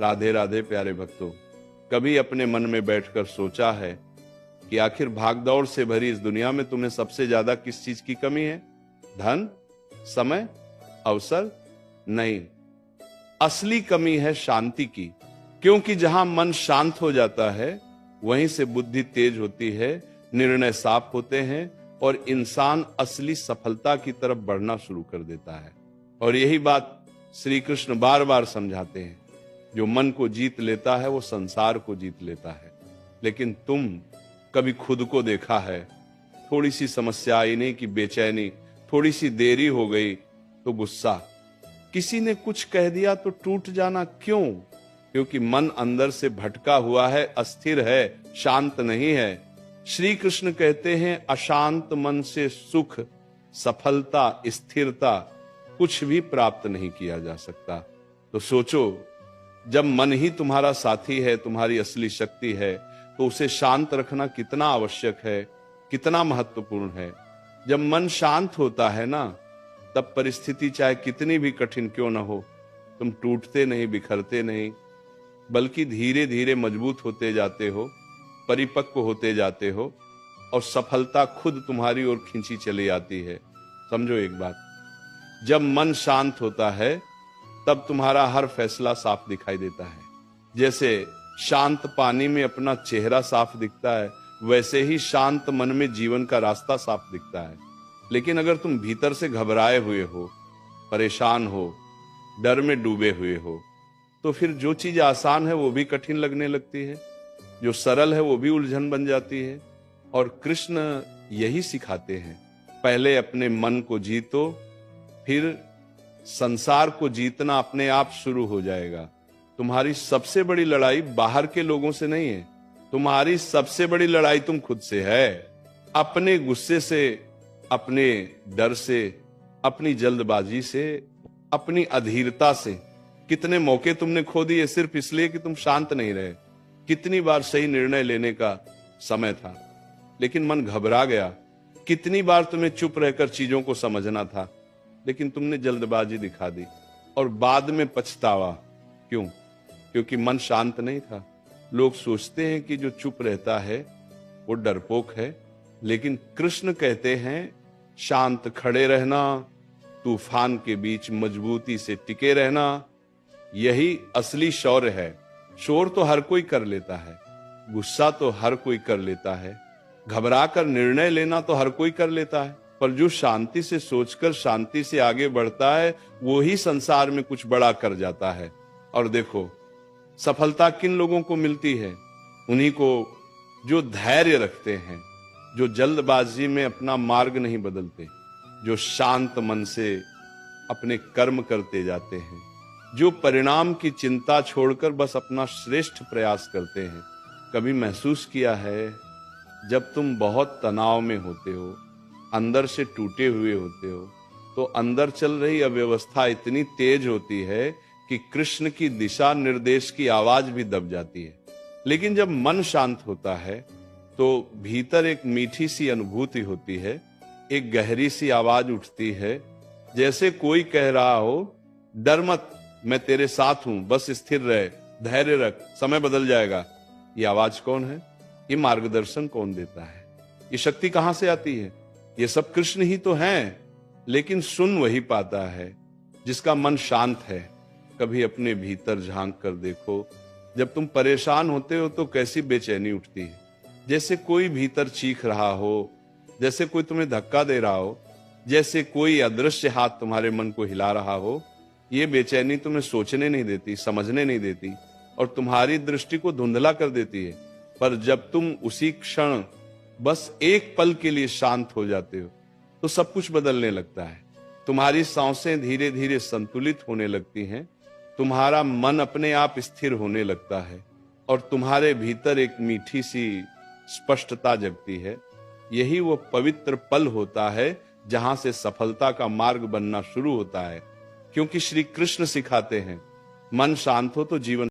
राधे राधे प्यारे भक्तों, कभी अपने मन में बैठकर सोचा है कि आखिर भागदौड़ से भरी इस दुनिया में तुम्हें सबसे ज्यादा किस चीज की कमी है? धन, समय, अवसर? नहीं, असली कमी है शांति की। क्योंकि जहां मन शांत हो जाता है वहीं से बुद्धि तेज होती है, निर्णय साफ होते हैं और इंसान असली सफलता की तरफ बढ़ना शुरू कर देता है। और यही बात श्री कृष्ण बार बार समझाते हैं, जो मन को जीत लेता है वो संसार को जीत लेता है। लेकिन तुम कभी खुद को देखा है? थोड़ी सी समस्या आई नहीं कि बेचैनी, थोड़ी सी देरी हो गई तो गुस्सा, किसी ने कुछ कह दिया तो टूट जाना। क्यों? क्योंकि मन अंदर से भटका हुआ है, अस्थिर है, शांत नहीं है। श्री कृष्ण कहते हैं अशांत मन से सुख, सफलता, स्थिरता कुछ भी प्राप्त नहीं किया जा सकता। तो सोचो, जब मन ही तुम्हारा साथी है, तुम्हारी असली शक्ति है, तो उसे शांत रखना कितना आवश्यक है, कितना महत्वपूर्ण है। जब मन शांत होता है ना, तब परिस्थिति चाहे कितनी भी कठिन क्यों ना हो, तुम टूटते नहीं, बिखरते नहीं, बल्कि धीरे धीरे मजबूत होते जाते हो, परिपक्व होते जाते हो और सफलता खुद तुम्हारी ओर खींची चली आती है। समझो एक बात, जब मन शांत होता है तब तुम्हारा हर फैसला साफ दिखाई देता है। जैसे शांत पानी में अपना चेहरा साफ दिखता है, वैसे ही शांत मन में जीवन का रास्ता साफ दिखता है। लेकिन अगर तुम भीतर से घबराए हुए हो, परेशान हो, डर में डूबे हुए हो, तो फिर जो चीज आसान है वो भी कठिन लगने लगती है, जो सरल है वो भी उलझन बन जाती है। और कृष्ण यही सिखाते हैं, पहले अपने मन को जीतो, फिर संसार को जीतना अपने आप शुरू हो जाएगा। तुम्हारी सबसे बड़ी लड़ाई बाहर के लोगों से नहीं है, तुम्हारी सबसे बड़ी लड़ाई तुम खुद से है। अपने गुस्से से, अपने डर से, अपनी जल्दबाजी से, अपनी अधीरता से। कितने मौके तुमने खो दिए सिर्फ इसलिए कि तुम शांत नहीं रहे। कितनी बार सही निर्णय लेने का समय था लेकिन मन घबरा गया। कितनी बार तुम्हें चुप रहकर चीजों को समझना था लेकिन तुमने जल्दबाजी दिखा दी और बाद में पछतावा। क्यों? क्योंकि मन शांत नहीं था। लोग सोचते हैं कि जो चुप रहता है वो डरपोक है, लेकिन कृष्ण कहते हैं शांत खड़े रहना, तूफान के बीच मजबूती से टिके रहना, यही असली शौर्य है। शोर तो हर कोई कर लेता है, गुस्सा तो हर कोई कर लेता है, घबरा कर निर्णय लेना तो हर कोई कर लेता है, पर जो शांति से सोचकर शांति से आगे बढ़ता है वो ही संसार में कुछ बड़ा कर जाता है। और देखो, सफलता किन लोगों को मिलती है? उन्हीं को जो धैर्य रखते हैं, जो जल्दबाजी में अपना मार्ग नहीं बदलते, जो शांत मन से अपने कर्म करते जाते हैं, जो परिणाम की चिंता छोड़कर बस अपना श्रेष्ठ प्रयास करते हैं। कभी महसूस किया है, जब तुम बहुत तनाव में होते हो, अंदर से टूटे हुए होते हो, तो अंदर चल रही अव्यवस्था इतनी तेज होती है कि कृष्ण की दिशा निर्देश की आवाज भी दब जाती है। लेकिन जब मन शांत होता है तो भीतर एक मीठी सी अनुभूति होती है, एक गहरी सी आवाज उठती है, जैसे कोई कह रहा हो, डर मत, मैं तेरे साथ हूं, बस स्थिर रहे, धैर्य रख, समय बदल जाएगा। ये आवाज कौन है? ये मार्गदर्शन कौन देता है? ये शक्ति कहां से आती है? ये सब कृष्ण ही तो हैं। लेकिन सुन वही पाता है जिसका मन शांत है। कभी अपने भीतर झांक कर देखो, जब तुम परेशान होते हो तो कैसी बेचैनी उठती है, जैसे कोई भीतर चीख रहा हो, जैसे कोई तुम्हें धक्का दे रहा हो, जैसे कोई अदृश्य हाथ तुम्हारे मन को हिला रहा हो। ये बेचैनी तुम्हें सोचने नहीं देती, समझने नहीं देती और तुम्हारी दृष्टि को धुंधला कर देती है। पर जब तुम उसी क्षण बस एक पल के लिए शांत हो जाते हो तो सब कुछ बदलने लगता है। तुम्हारी सांसें धीरे धीरे संतुलित होने लगती हैं, तुम्हारा मन अपने आप स्थिर होने लगता है और तुम्हारे भीतर एक मीठी सी स्पष्टता जगती है। यही वो पवित्र पल होता है जहां से सफलता का मार्ग बनना शुरू होता है। क्योंकि श्री कृष्ण सिखाते हैं, मन शांत हो तो जीवन